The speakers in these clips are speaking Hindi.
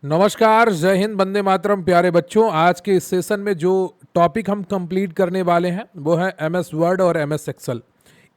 नमस्कार, जय हिंद, वंदे मातरम। प्यारे बच्चों, आज के इस सेशन में जो टॉपिक हम कंप्लीट करने वाले हैं वो है एमएस वर्ड और एमएस एक्सेल।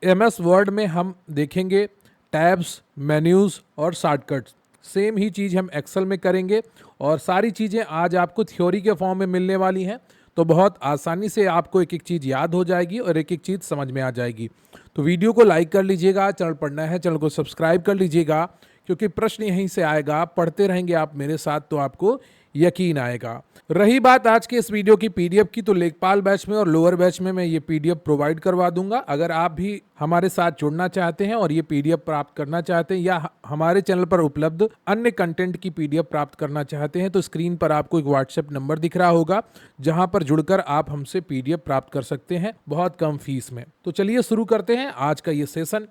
एमएस वर्ड में हम देखेंगे टैब्स, मेन्यूज़ और शॉर्टकट्स। सेम ही चीज़ हम एक्सेल में करेंगे और सारी चीज़ें आज आपको थ्योरी के फॉर्म में मिलने वाली हैं, तो बहुत आसानी से आपको एक एक चीज़ याद हो जाएगी और एक एक चीज़ समझ में आ जाएगी। तो वीडियो को लाइक कर लीजिएगा, चैनल पर नया है चैनल को सब्सक्राइब कर लीजिएगा, क्योंकि प्रश्न यहीं से आएगा। आप पढ़ते रहेंगे आप मेरे साथ तो आपको यकीन आएगा। रही बात आज के इस वीडियो की पीडीएफ की, तो लेखपाल बैच में और लोअर बैच में मैं ये पीडीएफ प्रोवाइड करवा दूंगा। अगर आप भी हमारे साथ जुड़ना चाहते हैं और ये पीडीएफ प्राप्त करना चाहते हैं या हमारे चैनल पर उपलब्ध अन्य कंटेंट की पीडीएफ प्राप्त करना चाहते हैं, तो स्क्रीन पर आपको एक व्हाट्सएप नंबर दिख रहा होगा जहां पर जुड़कर आप हमसे पीडीएफ प्राप्त कर सकते हैं बहुत कम फीस में। तो चलिए शुरू करते हैं आज का ये सेशन।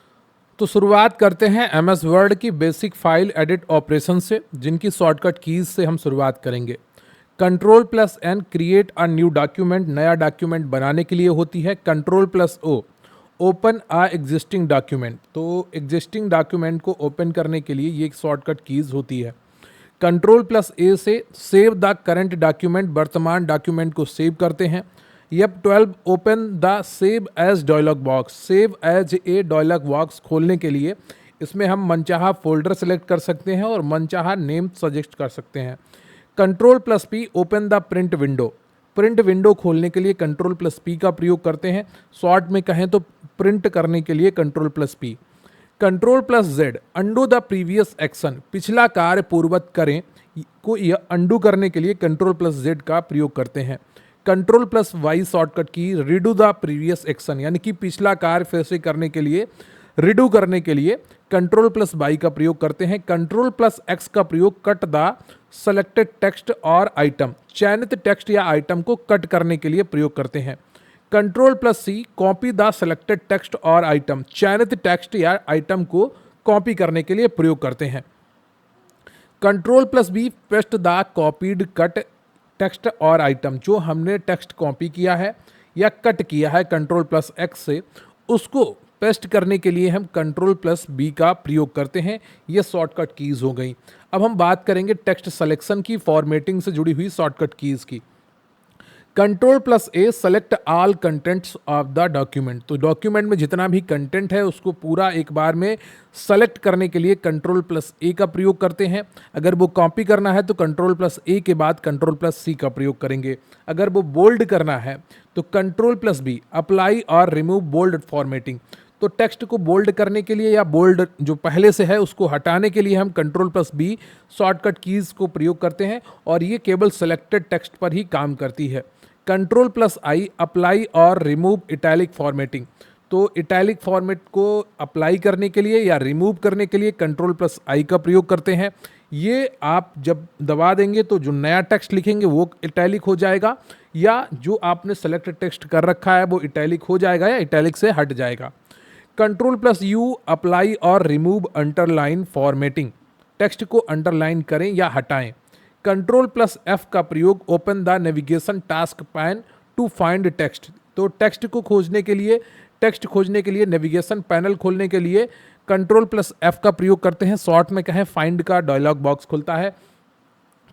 तो शुरुआत करते हैं एमएस वर्ड की बेसिक फाइल एडिट ऑपरेशन से, जिनकी शॉर्टकट कीज से हम शुरुआत करेंगे। Ctrl+N create a new document, नया डॉक्यूमेंट बनाने के लिए होती है। Ctrl+O open a existing document, तो एग्जिस्टिंग डॉक्यूमेंट को ओपन करने के लिए ये एक शॉर्टकट कीज होती है। Ctrl+A से सेव द करंट डॉक्यूमेंट, वर्तमान डॉक्यूमेंट को सेव करते हैं। F12 open the save as dialog box, save as a dialog box खोलने के लिए इसमें हम मनचाहा फोल्डर सेलेक्ट कर सकते हैं और मनचाहा नेम सजेस्ट कर सकते हैं। Ctrl+P open the print window, print window खोलने के लिए Ctrl+P का प्रयोग करते हैं। शॉर्ट में कहें तो प्रिंट करने के लिए Ctrl+P। Ctrl+Z undo the previous action, पिछला कार्य पूर्ववत करें को यह अंडू करने के लिए Ctrl+Z का प्रयोग करते हैं। Ctrl+Y शॉर्टकट की रिडू द प्रीवियस एक्शन, यानी कि पिछला कार्य फिर से करने के लिए, रिडू करने के लिए Ctrl+Y का प्रयोग करते हैं। Ctrl+X का प्रयोग कट द सेलेक्टेड टेक्स्ट और आइटम, चयनित टेक्स्ट या आइटम को कट करने के लिए प्रयोग करते हैं। Ctrl+C copy the selected text और आइटम, चयनित टेक्स्ट या आइटम को कॉपी करने के लिए प्रयोग करते हैं। Ctrl+V paste the copied cut text और आइटम, जो हमने टेक्स्ट कॉपी किया है या कट किया है Ctrl+X से, उसको पेस्ट करने के लिए हम Ctrl+B का प्रयोग करते हैं। ये शॉर्टकट कीज हो गई। अब हम बात करेंगे टेक्स्ट सिलेक्शन की, फॉर्मेटिंग से जुड़ी हुई शॉर्टकट कीज की। Ctrl+A select all contents of the document, तो डॉक्यूमेंट में जितना भी कंटेंट है उसको पूरा एक बार में सेलेक्ट करने के लिए Ctrl+A का प्रयोग करते हैं। अगर वो कॉपी करना है तो Ctrl+A के बाद Ctrl+C का प्रयोग करेंगे। अगर वो बोल्ड करना है तो Ctrl+B अप्लाई और रिमूव बोल्ड फॉर्मेटिंग, तो टेक्स्ट को बोल्ड करने के लिए या बोल्ड जो पहले से है उसको हटाने के लिए हम Ctrl+B शॉर्टकट कीज को प्रयोग करते हैं और ये केवल सेलेक्टेड टेक्स्ट पर ही काम करती है। Ctrl+I अप्लाई और रिमूव इटैलिक फॉर्मेटिंग, तो इटैलिक फॉर्मेट को अप्लाई करने के लिए या रिमूव करने के लिए Ctrl+I का प्रयोग करते हैं। ये आप जब दबा देंगे तो जो नया टेक्स्ट लिखेंगे वो इटैलिक हो जाएगा, या जो आपने सेलेक्टेड टेक्स्ट कर रखा है वो इटैलिक हो जाएगा या इटैलिक से हट जाएगा। Ctrl+U अप्लाई और रिमूव अंडरलाइन फॉर्मेटिंग, टेक्स्ट को अंडरलाइन करें या हटाएं। Ctrl+F का प्रयोग open the navigation task pane to find text, तो टेक्स्ट को खोजने के लिए, टेक्स्ट खोजने के लिए नेविगेशन पैनल खोलने के लिए Ctrl+F का प्रयोग करते हैं। शॉर्ट में कहें फाइंड का डायलॉग बॉक्स खुलता है।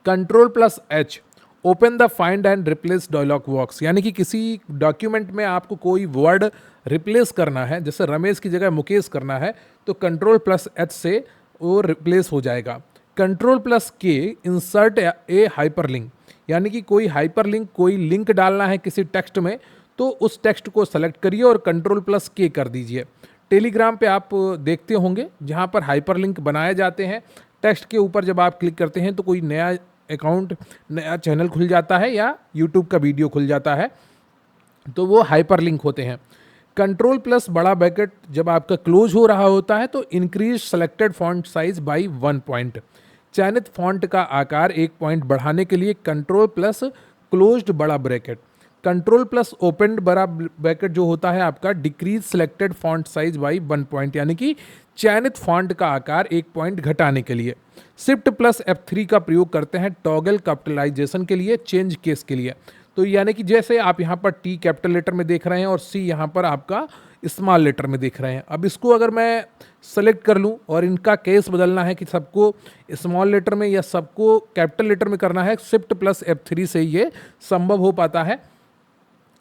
Ctrl+H open the find and replace dialogue box, यानी कि किसी डॉक्यूमेंट में आपको कोई वर्ड रिप्लेस करना है, जैसे रमेश की जगह मुकेश करना है, तो Ctrl+H से वो रिप्लेस हो जाएगा। Ctrl+K इंसर्ट ए हाइपरलिंक, यानी कि कोई हाइपरलिंक, कोई लिंक डालना है किसी टेक्स्ट में, तो उस टेक्स्ट को सेलेक्ट करिए और Ctrl+K कर दीजिए। टेलीग्राम पे आप देखते होंगे जहाँ पर हाइपरलिंक बनाए जाते हैं, टेक्स्ट के ऊपर जब आप क्लिक करते हैं तो कोई नया अकाउंट, नया चैनल खुल जाता है या यूट्यूब का वीडियो खुल जाता है, तो वो हाइपरलिंक होते हैं। Ctrl+ बड़ा ब्रैकेट जब आपका क्लोज हो रहा होता है तो increase selected font size by 1 point, चयनित फॉन्ट का आकार 1 पॉइंट बढ़ाने के लिए Ctrl+ क्लोज्ड बड़ा ब्रैकेट। Ctrl+ ओपन बड़ा ब्रैकेट जो होता है आपका decrease selected font size by 1 point, यानी कि चयनित फॉन्ट का आकार 1 पॉइंट घटाने के लिए। Shift+F3 का प्रयोग करते हैं टॉगल कैपिटलाइजेशन के लिए, चेंज केस के लिए। तो यानी कि जैसे आप यहाँ पर टी कैपिटल लेटर में देख रहे हैं और सी यहाँ पर आपका स्मॉल लेटर में देख रहे हैं। अब इसको अगर मैं सेलेक्ट कर लूँ और इनका केस बदलना है कि सबको स्मॉल लेटर में या सबको कैपिटल लेटर में करना है, शिफ्ट प्लस F3 से ये संभव हो पाता है।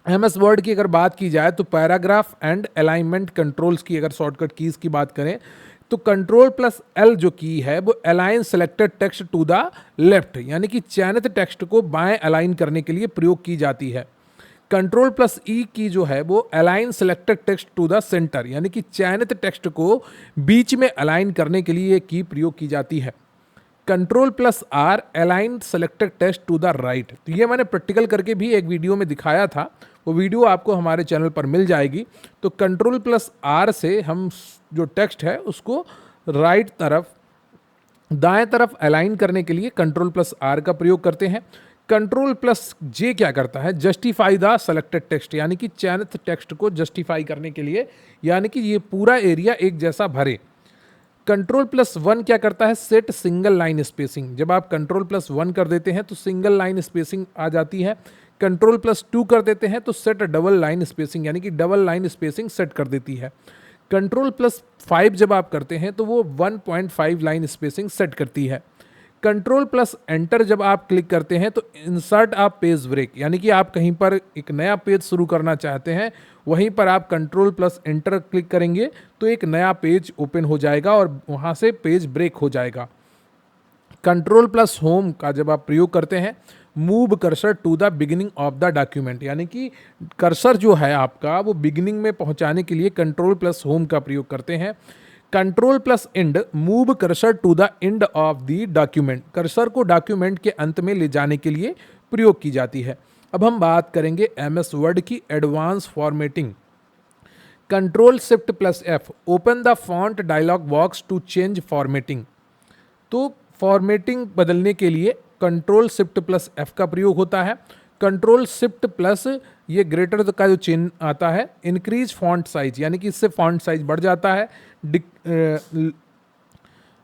MS वर्ड की अगर बात की जाए तो पैराग्राफ एंड अलाइनमेंट कंट्रोल्स की अगर शॉर्टकट कीज की बात करें तो कंट्रोल प्लस L जो की है वो align selected text to the left, यानी कि चयनित टेक्स्ट को बाएं अलाइन करने के लिए प्रयोग की जाती है। कंट्रोल प्लस E की जो है वो align selected text to the center, यानी कि चयनित टेक्स्ट को बीच में अलाइन करने के लिए की प्रयोग की जाती है। Control plus R align selected text to the right, तो ये मैंने प्रैक्टिकल करके भी एक वीडियो में दिखाया था, वो वीडियो आपको हमारे चैनल पर मिल जाएगी। तो कंट्रोल प्लस R से हम जो टेक्स्ट है उसको राइट तरफ दाएं तरफ अलाइन करने के लिए कंट्रोल प्लस R का प्रयोग करते हैं। कंट्रोल प्लस J क्या करता है, जस्टिफाई द सेलेक्टेड टेक्स्ट, यानी कि चयनित टेक्स्ट को जस्टिफाई करने के लिए, यानी कि ये पूरा एरिया एक जैसा भरे। कंट्रोल प्लस 1 क्या करता है, सेट सिंगल लाइन स्पेसिंग, जब आप कंट्रोल प्लस 1 कर देते हैं तो सिंगल लाइन स्पेसिंग आ जाती है। कंट्रोल प्लस 2 कर देते हैं तो सेट डबल लाइन स्पेसिंग, यानी कि डबल लाइन स्पेसिंग सेट कर देती है। कंट्रोल प्लस 5 जब आप करते हैं तो वो 1.5 लाइन स्पेसिंग सेट करती है। कंट्रोल प्लस एंटर जब आप क्लिक करते हैं तो इंसर्ट आप पेज ब्रेक, यानी कि आप कहीं पर एक नया पेज शुरू करना चाहते हैं, वहीं पर आप कंट्रोल प्लस एंटर क्लिक करेंगे तो एक नया पेज ओपन हो जाएगा और वहाँ से पेज ब्रेक हो जाएगा। कंट्रोल प्लस होम का जब आप प्रयोग करते हैं, move cursor to the beginning of the document, यानी कि कर्सर जो है आपका वो बिगिनिंग में पहुंचाने के लिए कंट्रोल प्लस होम का प्रयोग करते हैं। Control plus end move cursor to the end of the document, cursor को डॉक्यूमेंट के अंत में ले जाने के लिए प्रयोग की जाती है। अब हम बात करेंगे MS वर्ड की advance formatting. Control shift plus F open the font dialog box to change formatting, तो फॉर्मेटिंग बदलने के लिए कंट्रोल शिफ्ट प्लस F का प्रयोग होता है। कंट्रोल शिफ्ट प्लस ये ग्रेटर का जो चिन्ह आता है, इंक्रीज फॉन्ट साइज, यानी कि इससे फॉन्ट साइज बढ़ जाता है।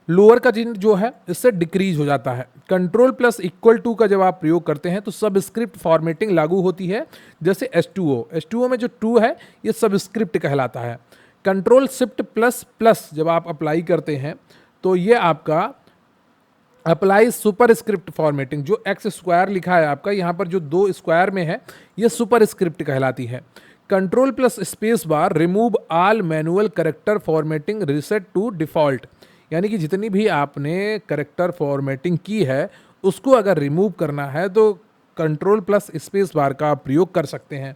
लोअर का चिन्ह जो है इससे डिक्रीज हो जाता है। कंट्रोल प्लस इक्वल टू का जब आप प्रयोग करते हैं तो सबस्क्रिप्ट फॉर्मेटिंग लागू होती है, जैसे H2O में जो 2 है ये सबस्क्रिप्ट कहलाता है। कंट्रोल शिफ्ट प्लस प्लस जब आप अप्लाई करते हैं तो ये आपका अप्लाई सुपर स्क्रिप्ट फॉर्मेटिंग, जो एक्स स्क्वायर लिखा है आपका यहाँ पर जो 2 स्क्वायर में है ये सुपर स्क्रिप्ट कहलाती है। Control plus space bar remove all manual character formatting reset to default, यानी कि जितनी भी आपने करेक्टर फॉर्मेटिंग की है उसको अगर रिमूव करना है तो कंट्रोल प्लस स्पेस बार का आप प्रयोग कर सकते हैं।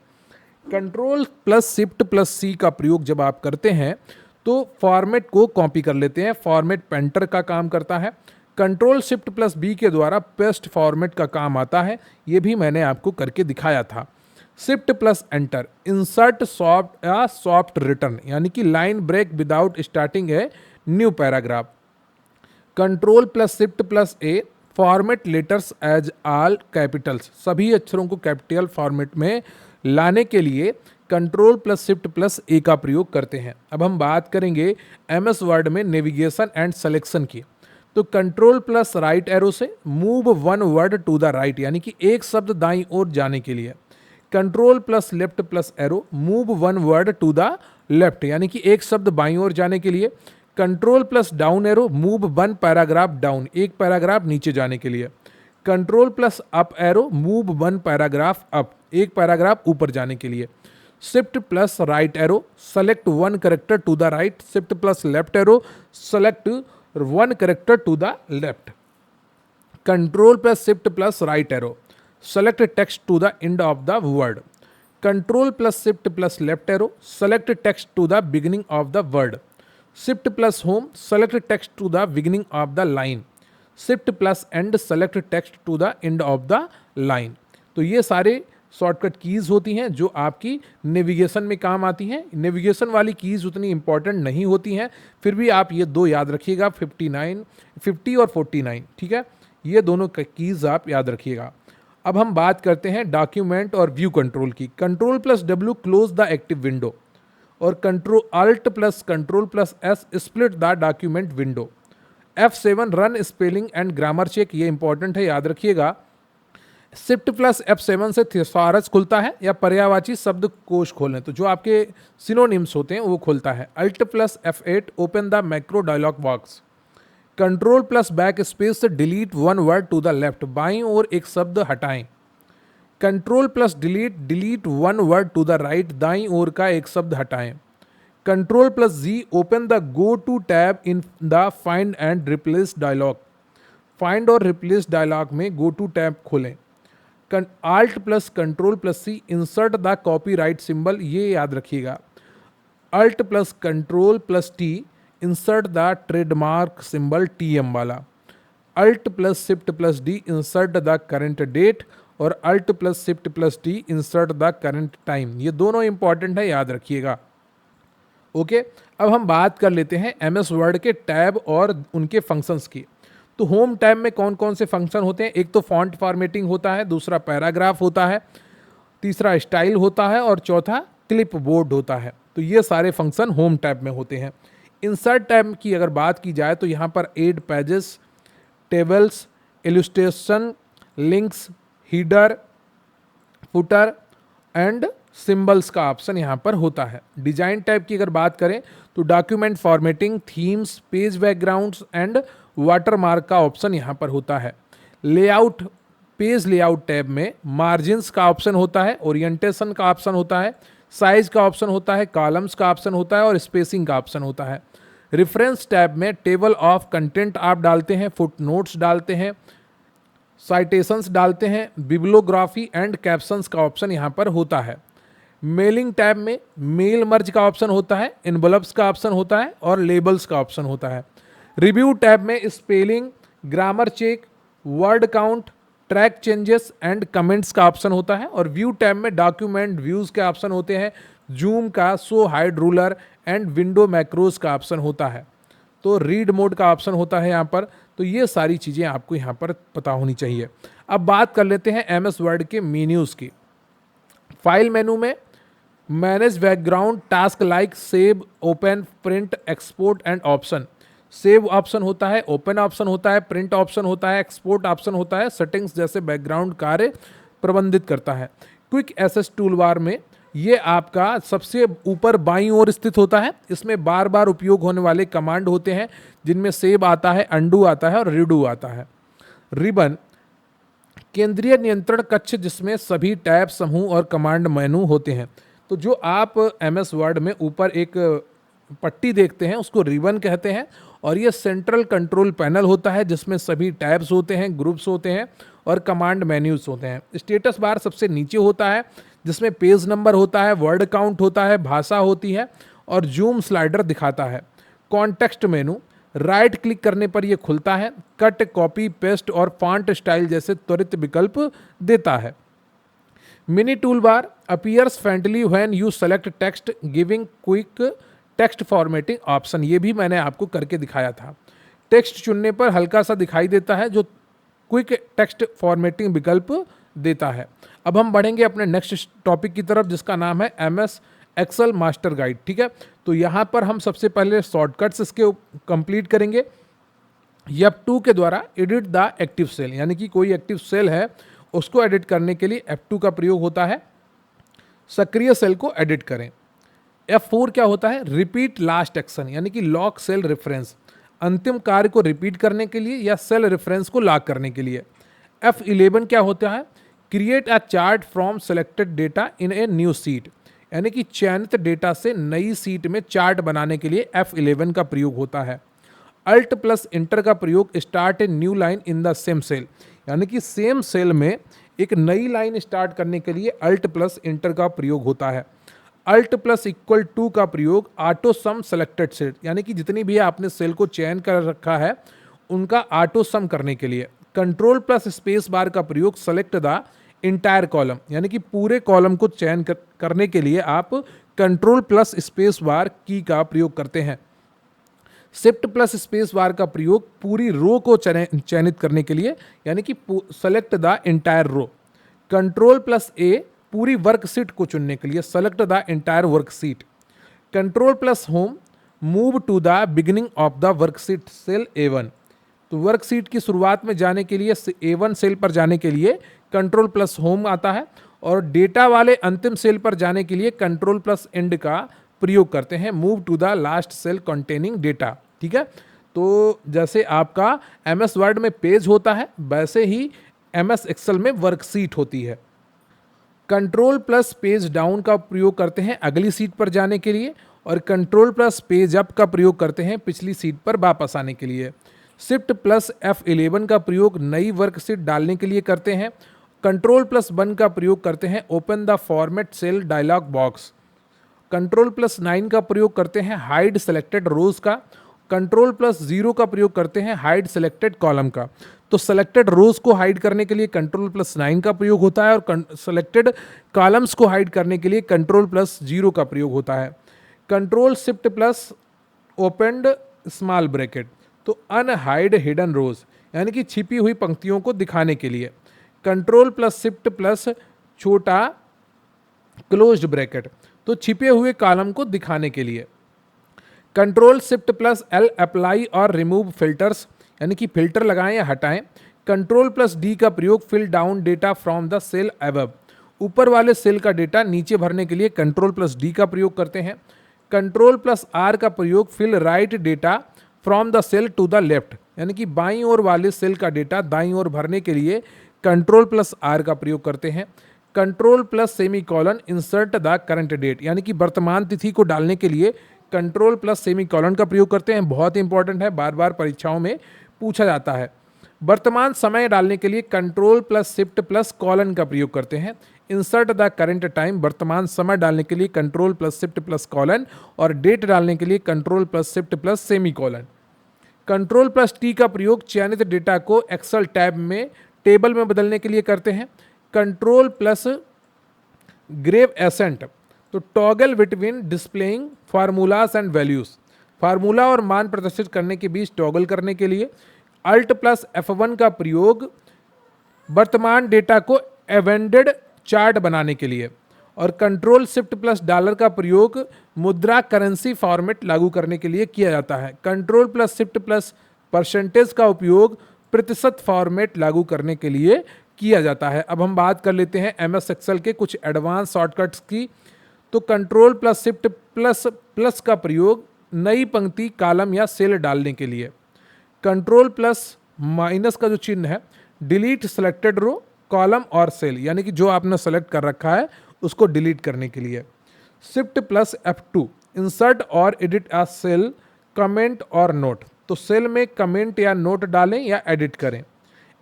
Control plus shift plus C का प्रयोग जब आप करते हैं तो फॉर्मेट को कॉपी कर लेते हैं, फॉर्मेट पेंटर का काम करता है। कंट्रोल शिफ्ट प्लस B के द्वारा पेस्ट फॉर्मेट का काम आता है, ये भी मैंने आपको करके दिखाया था। Shift plus enter insert soft या सॉफ्ट रिटर्न, यानी कि line break without starting a new paragraph. Control plus shift plus A format letters as all capitals, सभी अक्षरों को कैपिटल फॉर्मेट में लाने के लिए control plus shift plus A का प्रयोग करते हैं। अब हम बात करेंगे MS वर्ड में नेविगेशन एंड सिलेक्शन की, तो कंट्रोल प्लस राइट एरो से move one word to the right, यानी कि एक शब्द दाईं ओर जाने के लिए। Control plus left plus arrow move one word to the left, यानी कि एक शब्द बाईं ओर जाने के लिए। Control plus down arrow move one paragraph down, एक पैराग्राफ नीचे जाने के लिए। Control plus up arrow move one paragraph up, एक पैराग्राफ ऊपर जाने के लिए। Shift plus right arrow select one character to the right, shift plus left arrow select one character to the left. Control plus shift plus right arrow select text to the end of the word. Control plus shift plus left arrow select text to the beginning of the word. Shift plus home select text to the beginning of the line. Shift plus and select text to the end of the line. तो ये सारे शॉर्टकट कीज़ होती हैं जो आपकी नेविगेशन में काम आती हैं। नेविगेशन वाली कीज़ उतनी इंपॉर्टेंट नहीं होती हैं, फिर भी आप ये 2 याद रखिएगा, 50 और 49, ठीक है, ये दोनों कीज़ आप याद रखिएगा। अब हम बात करते हैं डॉक्यूमेंट और व्यू कंट्रोल की। Control plus W close the active window और control alt plus control plus S split the document window. F7 run spelling and grammar check, ये इंपॉर्टेंट है, याद रखिएगा। शिफ्ट प्लस F7 से थिसारस खुलता है या पर्यायवाची शब्द कोश खोलें, तो जो आपके सिनोनिम्स होते हैं वो खुलता है। Alt plus F8 open the macro dialogue box. Control plus backspace से delete one word to the left, बाईं ओर एक शब्द हटाएं। Control plus delete delete one word to the right, दाईं ओर का एक शब्द हटाएं। Control plus G open the go to tab in the find and replace dialogue. Find और रिप्लेस डायलॉग में गो टू टैब खोलें। Alt plus control plus C insert the copyright symbol, ये याद रखिएगा। Alt plus control plus T insert the trademark symbol TM वाला। Alt plus shift plus D insert the current date और alt plus shift plus T insert the current time, ये दोनों इंपॉर्टेंट है, याद रखिएगा। ओके, अब हम बात कर लेते हैं MS वर्ड के टैब और उनके फंक्शंस की। तो होम टैब में कौन कौन से फंक्शन होते हैं? एक तो फॉन्ट फॉर्मेटिंग होता है, दूसरा पैराग्राफ होता है, तीसरा स्टाइल होता है और चौथा क्लिप बोर्ड होता है। तो ये सारे फंक्शन होम टैब में होते हैं। इंसर्ट टैब की अगर बात की जाए तो यहाँ पर add pages, tables, illustration, links, header, footer and symbols का ऑप्शन यहाँ पर होता है। डिजाइन टैब की अगर बात करें तो document formatting, themes, page backgrounds and watermark का ऑप्शन यहाँ पर होता है। लेआउट, पेज लेआउट टैब में मार्जिन्स का ऑप्शन होता है, ओरिएंटेशन का ऑप्शन होता है, साइज का ऑप्शन होता है, कॉलम्स का ऑप्शन होता है और स्पेसिंग का ऑप्शन होता है। रेफरेंस टैब में टेबल ऑफ कंटेंट आप डालते हैं, फुट नोट्स डालते हैं, साइटेशंस डालते हैं, बिब्लियोग्राफी एंड कैप्शंस का ऑप्शन यहाँ पर होता है। मेलिंग टैब में मेल मर्ज का ऑप्शन होता है, इनवलप्स का ऑप्शन होता है और लेबल्स का ऑप्शन होता है। रिव्यू टैब में spelling, grammar check, word count, track changes and comments का ऑप्शन होता है। और व्यू टैब में डॉक्यूमेंट व्यूज के ऑप्शन होते हैं, जूम का, show hide ruler and window macros का ऑप्शन होता है। तो रीड मोड का ऑप्शन होता है यहाँ पर। तो ये सारी चीज़ें आपको यहाँ पर पता होनी चाहिए। अब बात कर लेते हैं MS वर्ड के मेन्यूज़ की। फाइल मेनू में manage background task like save, open, print, export and option. Save option होता है, ओपन ऑप्शन होता है, प्रिंट ऑप्शन होता है, एक्सपोर्ट ऑप्शन होता है, सेटिंग्स जैसे बैकग्राउंड कार्य प्रबंधित करता है। क्विक एक्सेस टूल बार में ये आपका सबसे ऊपर बाईं ओर स्थित होता है। इसमें बार बार उपयोग होने वाले कमांड होते हैं जिनमें सेव आता है, अंडू आता है और रीडू आता है। रिबन, केंद्रीय नियंत्रण कक्ष जिसमें सभी टैब, समूह और कमांड मेनू होते हैं। तो जो आप MS वर्ड में ऊपर एक पट्टी देखते हैं उसको रिबन कहते हैं और ये सेंट्रल कंट्रोल पैनल होता है जिसमें सभी टैब्स होते हैं, ग्रुप्स होते हैं और कमांड मेन्यूज होते हैं। स्टेटस बार सबसे नीचे होता है जिसमें पेज नंबर होता है, वर्ड काउंट होता है, भाषा होती है और जूम स्लाइडर दिखाता है। कॉन्टेक्स्ट मेनू, राइट क्लिक करने पर यह खुलता है, कट, कॉपी, पेस्ट और फॉन्ट स्टाइल जैसे त्वरित विकल्प देता है। Mini tool bar appears friendly when you select text, giving quick text formatting option, ये भी मैंने आपको करके दिखाया था। टेक्स्ट चुनने पर हल्का सा दिखाई देता है जो क्विक टेक्स्ट फॉर्मेटिंग विकल्प देता है। अब हम बढ़ेंगे अपने नेक्स्ट टॉपिक की तरफ जिसका नाम है MS एक्सेल मास्टर गाइड। ठीक है, तो यहाँ पर हम सबसे पहले शॉर्टकट्स इसके कंप्लीट करेंगे। F2 के द्वारा एडिट द एक्टिव सेल, यानी कि कोई एक्टिव सेल है उसको एडिट करने के लिए F2 का प्रयोग होता है। सक्रिय सेल को एडिट करें। F4 क्या होता है? रिपीट लास्ट एक्शन, यानी कि लॉक सेल रेफरेंस, अंतिम कार्य को रिपीट करने के लिए या सेल रेफरेंस को लॉक करने के लिए। F11 क्या होता है? Create a chart from selected data in a new seat, यानी कि चयनित डेटा से नई सीट में चार्ट बनाने के लिए F11 का प्रयोग होता है। अल्ट प्लस इंटर का प्रयोग start a new line in the same cell, यानी कि सेम सेल में एक नई लाइन स्टार्ट करने के लिए अल्ट प्लस इंटर का प्रयोग होता है। अल्ट प्लस इक्वल टू का प्रयोग ऑटो सम सेलेक्टेड सेल, यानी कि जितनी भी आपने सेल को चयन कर रखा है उनका ऑटो सम करने के लिए। कंट्रोल प्लस स्पेस बार का प्रयोग सेलेक्ट द इंटायर कॉलम, यानी कि पूरे कॉलम को चयन करने के लिए आप कंट्रोल प्लस स्पेस बार की का प्रयोग करते हैं। शिफ्ट प्लस स्पेस बार का प्रयोग पूरी रो को चयनित करने के लिए, यानी कि select the entire row. Control plus A पूरी वर्कशीट को चुनने के लिए, select the entire worksheet. Control plus home move to the beginning of the worksheet cell A1। तो वर्कशीट की शुरुआत में जाने के लिए A1 सेल पर जाने के लिए कंट्रोल प्लस होम आता है, और डेटा वाले अंतिम सेल पर जाने के लिए कंट्रोल प्लस एंड का प्रयोग करते हैं, move to the last cell containing data. ठीक है, तो जैसे आपका MS वर्ड में पेज होता है, वैसे ही MS एक्सेल में वर्कशीट होती है। कंट्रोल प्लस पेज डाउन का प्रयोग करते हैं अगली सीट पर जाने के लिए, और कंट्रोल प्लस पेज अप का प्रयोग करते हैं पिछली सीट पर वापस आने के लिए। शिफ्ट प्लस F11 का प्रयोग नई वर्कशीट डालने के लिए करते हैं। कंट्रोल प्लस 1 का प्रयोग करते हैं open the format cell dialog box. Control plus 9 का प्रयोग करते हैं हाइड सेलेक्टेड रोज का। कंट्रोल प्लस 0 का प्रयोग करते हैं हाइड सेलेक्टेड कॉलम का। तो सेलेक्टेड रोज को हाइड करने के लिए कंट्रोल प्लस 9 का प्रयोग होता है, और सेलेक्टेड कॉलम्स को हाइड करने के लिए कंट्रोल प्लस 0 का प्रयोग होता है। Control shift plus opened small bracket, तो अनहाइड हिडन रोज यानी कि छिपी हुई पंक्तियों को दिखाने के लिए। कंट्रोल प्लस शिफ्ट प्लस छोटा क्लोज्ड ब्रैकेट, तो छिपे हुए कॉलम को दिखाने के लिए। Control shift plus L apply और रिमूव फिल्टर्स, यानी कि फिल्टर लगाएं या हटाएं। कंट्रोल प्लस D का प्रयोग fill down data from the cell above, ऊपर वाले सेल का डेटा नीचे भरने के लिए कंट्रोल प्लस D का प्रयोग करते हैं। कंट्रोल प्लस R का प्रयोग fill right data from the cell to the left, यानी कि बाईं ओर वाले सेल का डेटा दाईं ओर भरने के लिए कंट्रोल प्लस R का प्रयोग करते हैं। Control plus semicolon insert the current date, यानी कि वर्तमान तिथि को डालने के लिए कंट्रोल प्लस सेमी कॉलन का प्रयोग करते हैं। बहुत इंपॉर्टेंट है, बार बार परीक्षाओं में पूछा जाता है। वर्तमान समय डालने के लिए control plus shift plus colon का प्रयोग करते हैं। इंसर्ट द करंट टाइम, वर्तमान समय डालने के लिए control plus shift plus colon, और डेट डालने के लिए control plus shift plus semi colon. Control plus T का प्रयोग चयनित डेटा को एक्सेल टैब में टेबल में बदलने के लिए करते हैं। कंट्रोल प्लस ग्रेव एसेंट, तो toggle between displaying formulas and values, formula और मान प्रदर्शित करने के बीच टॉगल करने के लिए। अल्ट प्लस F1 का प्रयोग वर्तमान डेटा को एवेंडेड चार्ट बनाने के लिए, और कंट्रोल शिफ्ट प्लस डॉलर का प्रयोग मुद्रा करेंसी फॉर्मेट लागू करने के लिए किया जाता है। Control plus shift plus percentage का उपयोग प्रतिशत फॉर्मेट लागू करने के लिए किया जाता है। अब हम बात कर लेते हैं MS एक्सेल के कुछ एडवांस शॉर्टकट्स की। तो control plus shift plus plus का प्रयोग नई पंक्ति, कॉलम या सेल डालने के लिए। कंट्रोल प्लस माइनस का जो चिन्ह है, डिलीट सेलेक्टेड रो, कॉलम और सेल, यानी कि जो आपने सेलेक्ट कर रखा है उसको डिलीट करने के लिए। शिफ्ट प्लस F2 इंसर्ट और एडिट अ सेल, कमेंट और नोट, तो सेल में कमेंट या नोट डालें या एडिट करें।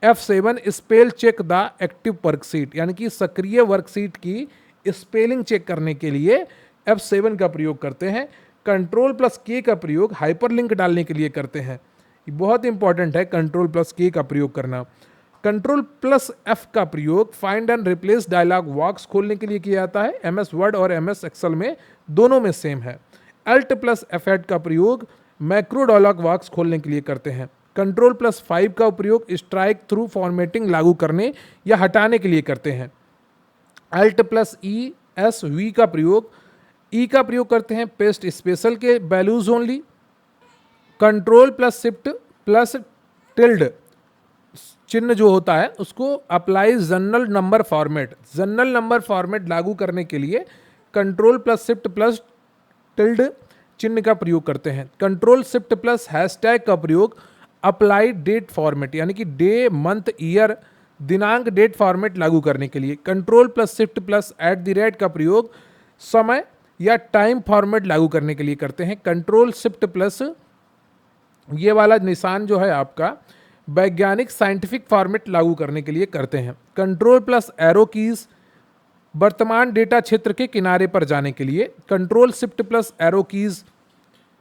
F7 spell check the active worksheet, यानी कि सक्रिय वर्कशीट की स्पेलिंग चेक करने के लिए F7 का प्रयोग करते हैं। कंट्रोल प्लस K का प्रयोग हाइपरलिंक डालने के लिए करते हैं। ये बहुत इंपॉर्टेंट है, कंट्रोल प्लस K का प्रयोग करना। कंट्रोल प्लस F का प्रयोग find and replace dialogue box खोलने के लिए किया जाता है। MS वर्ड और MS एक्सेल में दोनों में सेम है। अल्ट प्लस F8 का प्रयोग मैक्रो डायलॉग बॉक्स खोलने के लिए करते हैं। कंट्रोल प्लस 5 का प्रयोग स्ट्राइक थ्रू फॉर्मेटिंग लागू करने या हटाने के लिए करते हैं। अल्ट प्लस ESV का प्रयोग E का प्रयोग करते हैं पेस्ट स्पेशल के values only. Control plus shift plus tilde चिन्ह जो होता है उसको apply general number format, general number format लागू करने के लिए control plus shift plus tilde चिन्ह का प्रयोग करते हैं। कंट्रोल शिफ्ट प्लस हैशटैग का प्रयोग अप्लाई डेट फॉर्मेट, यानी कि डे मंथ ईयर दिनांक डेट फॉर्मेट लागू करने के लिए। कंट्रोल प्लस शिफ्ट प्लस @ का प्रयोग समय या टाइम फॉर्मेट लागू करने के लिए करते हैं। कंट्रोल शिफ्ट प्लस ये वाला निशान जो है आपका वैज्ञानिक साइंटिफिक फॉर्मेट लागू करने के लिए करते हैं। कंट्रोल प्लस एरो कीज वर्तमान डेटा क्षेत्र के किनारे पर जाने के लिए। Control shift plus arrow keys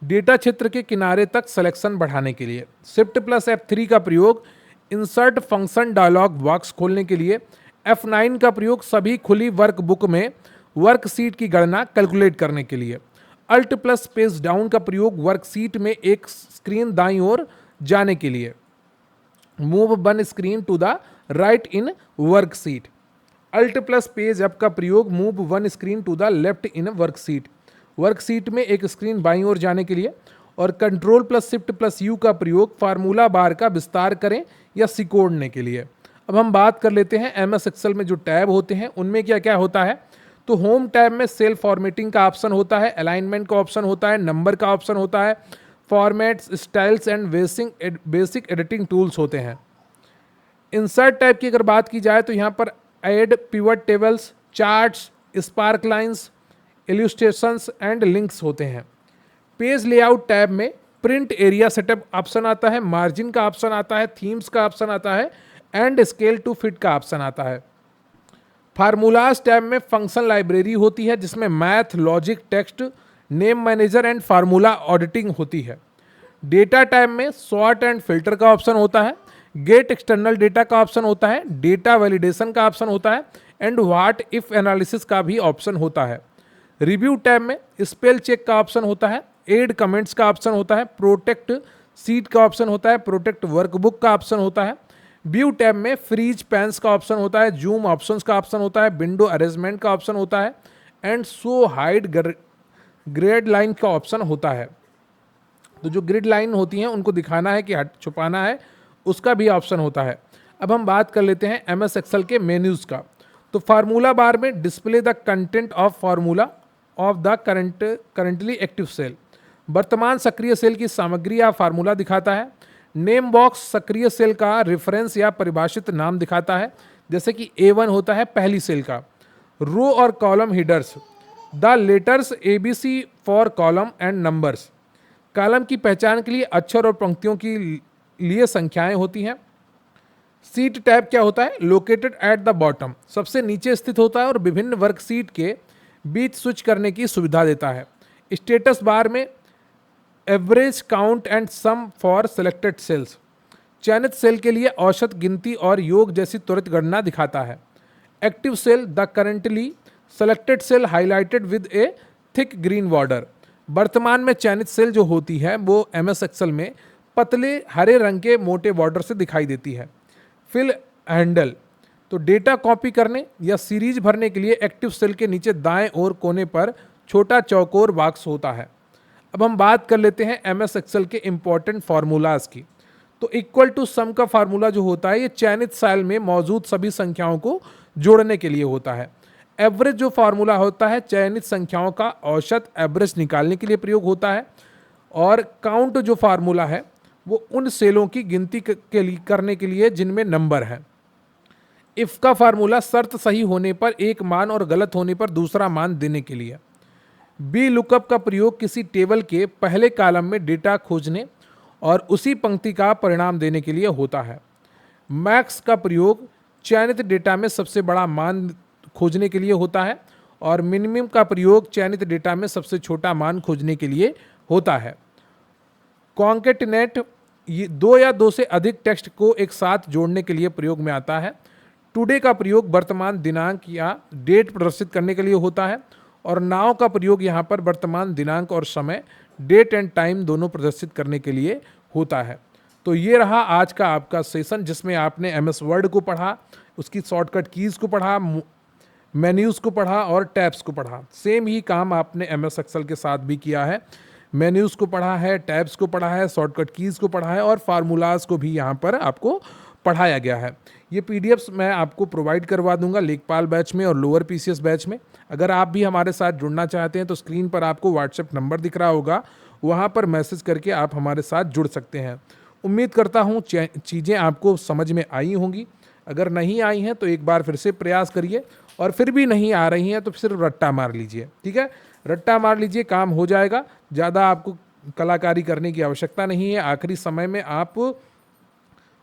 data क्षेत्र के किनारे तक सिलेक्शन बढ़ाने के लिए। शिफ्ट प्लस F3 का प्रयोग इंसर्ट फंक्शन डायलॉग बॉक्स खोलने के लिए। F9 का प्रयोग सभी खुली वर्कबुक में वर्कशीट की गणना कैलकुलेट करने के लिए। अल्ट प्लस पेज डाउन का प्रयोग वर्कशीट में एक स्क्रीन दाईं ओर जाने के लिए। Move one screen to the right in worksheet. Alt plus page up का प्रयोग move one screen to the left in worksheet, worksheet में एक स्क्रीन बाईं ओर जाने के लिए। और control plus shift plus U का प्रयोग फार्मूला बार का विस्तार करें या सिकोड़ने के लिए। अब हम बात कर लेते हैं एमएस एक्सेल में जो टैब होते हैं उनमें क्या क्या होता है। तो होम टैब में सेल फॉर्मेटिंग का ऑप्शन होता है, अलाइनमेंट का ऑप्शन होता है, नंबर का ऑप्शन होता है, formats, styles and basic editing tools होते हैं। इंसर्ट टैब की अगर बात की जाए तो यहाँ पर add, pivot tables, charts, sparklines, illustrations and links होते हैं। पेज लेआउट टैब में प्रिंट एरिया सेटअप ऑप्शन आता है, मार्जिन का ऑप्शन आता है, थीम्स का ऑप्शन आता है एंड स्केल टू फिट का ऑप्शन आता है। फार्मूलाज टैब में फंक्शन लाइब्रेरी होती है जिसमें math, logic, text, name manager and formula auditing होती है। डेटा टैब में सॉर्ट एंड फिल्टर का ऑप्शन होता है, गेट एक्सटर्नल डेटा का ऑप्शन होता है, डेटा वैलिडेशन का ऑप्शन होता है एंड व्हाट इफ एनालिसिस का भी ऑप्शन होता है। रिव्यू टैब में स्पेल चेक का ऑप्शन होता है, एड कमेंट्स का ऑप्शन होता है, प्रोटेक्ट सीट का ऑप्शन होता है, प्रोटेक्ट वर्कबुक का ऑप्शन होता है। व्यू टैब में फ्रीज पैन्स का ऑप्शन होता है, जूम ऑप्शंस का ऑप्शन होता है, विंडो अरेंजमेंट का ऑप्शन होता है and show hide grade line का ऑप्शन होता है। तो जो ग्रिड लाइन होती हैं उनको दिखाना है कि छुपाना है, उसका भी ऑप्शन होता है। अब हम बात कर लेते हैं एमएस एक्सेल के मेन्यूज का। तो फार्मूला बार में display the content of formula of the currently active cell, वर्तमान सक्रिय सेल की सामग्री या फार्मूला दिखाता है। नेम बॉक्स सक्रिय सेल का रेफरेंस या परिभाषित नाम दिखाता है, जैसे कि A1 होता है पहली सेल का। रो और column headers, the letters ABC for column and numbers, column की पहचान के लिए अक्षर और पंक्तियों की लिए संख्याएं होती हैं। सीट टैब क्या होता है, लोकेटेड एट द बॉटम, सबसे नीचे स्थित होता है और विभिन्न वर्कशीट के बीच स्विच करने की सुविधा देता है। स्टेटस बार में average, count and sum for selected cells, चयनित सेल के लिए औसत, गिनती और योग जैसी त्वरित गणना दिखाता है। Active cell, the currently selected cell highlighted with a thick green border, वर्तमान में चयनित सेल जो होती है वो एमएस एक्सेल में पतले हरे रंग के मोटे बॉर्डर से दिखाई देती है। फिल हैंडल, तो डेटा कॉपी करने या सीरीज भरने के लिए एक्टिव सेल के नीचे दाएं ओर कोने पर छोटा चौकोर बॉक्स होता है। अब हम बात कर लेते हैं एमएस एक्सेल के इंपॉर्टेंट फार्मूलाज की। तो इक्वल टू सम का फार्मूला जो होता है ये चयनित सेल में मौजूद सभी संख्याओं को जोड़ने के लिए होता है। एवरेज जो फार्मूला होता है चयनित संख्याओं का औसत एवरेज निकालने के लिए प्रयोग होता है। और काउंट जो फार्मूला है वो उन सेलों की गिनती करने के लिए जिनमें नंबर है। इफ का फार्मूला शर्त सही होने पर एक मान और गलत होने पर दूसरा मान देने के लिए। बी लुकअप का प्रयोग किसी टेबल के पहले कॉलम में डेटा खोजने और उसी पंक्ति का परिणाम देने के लिए होता है। मैक्स का प्रयोग चयनित डेटा में सबसे बड़ा मान खोजने के लिए होता है और मिनिमम का प्रयोग चयनित डेटा में सबसे छोटा मान खोजने के लिए होता है। कॉन्केटिनेट ये दो या दो से अधिक टेक्स्ट को एक साथ जोड़ने के लिए प्रयोग में आता है। टुडे का प्रयोग वर्तमान दिनांक या डेट प्रदर्शित करने के लिए होता है और नाउ का प्रयोग यहाँ पर वर्तमान दिनांक और समय, डेट एंड टाइम दोनों प्रदर्शित करने के लिए होता है। तो ये रहा आज का आपका सेशन जिसमें आपने एमएस वर्ड को पढ़ा, उसकी शॉर्टकट कीज़ को पढ़ा, मेन्यूज़ को पढ़ा और टैब्स को पढ़ा। सेम ही काम आपने एमएस एक्सेल के साथ भी किया है। मेन्यूज़ को पढ़ा है, टैब्स को पढ़ा है, शॉर्टकट कीज़ को पढ़ा है और फार्मूलाज को भी यहाँ पर आपको पढ़ाया गया है। ये पीडीएफ्स मैं आपको प्रोवाइड करवा दूंगा लेखपाल बैच में और लोअर पीसीएस बैच में। अगर आप भी हमारे साथ जुड़ना चाहते हैं तो स्क्रीन पर आपको व्हाट्सएप नंबर दिख रहा होगा, वहाँ पर मैसेज करके आप हमारे साथ जुड़ सकते हैं। उम्मीद करता हूँ चीज़ें आपको समझ में आई होंगी। अगर नहीं आई हैं तो एक बार फिर से प्रयास करिए और फिर भी नहीं आ रही हैं तो सिर्फ रट्टा मार लीजिए। ठीक है, रट्टा मार लीजिए, काम हो जाएगा। ज़्यादा आपको कलाकारी करने की आवश्यकता नहीं है। आखिरी समय में आप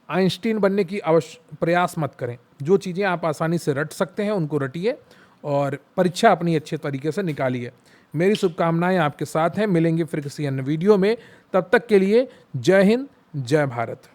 आइंस्टीन बनने की प्रयास मत करें। जो चीज़ें आप आसानी से रट सकते हैं उनको रटिए और परीक्षा अपनी अच्छे तरीके से निकालिए। मेरी शुभकामनाएं आपके साथ हैं। मिलेंगे फिर किसी अन्य वीडियो में। तब तक के लिए जय हिंद, जय भारत।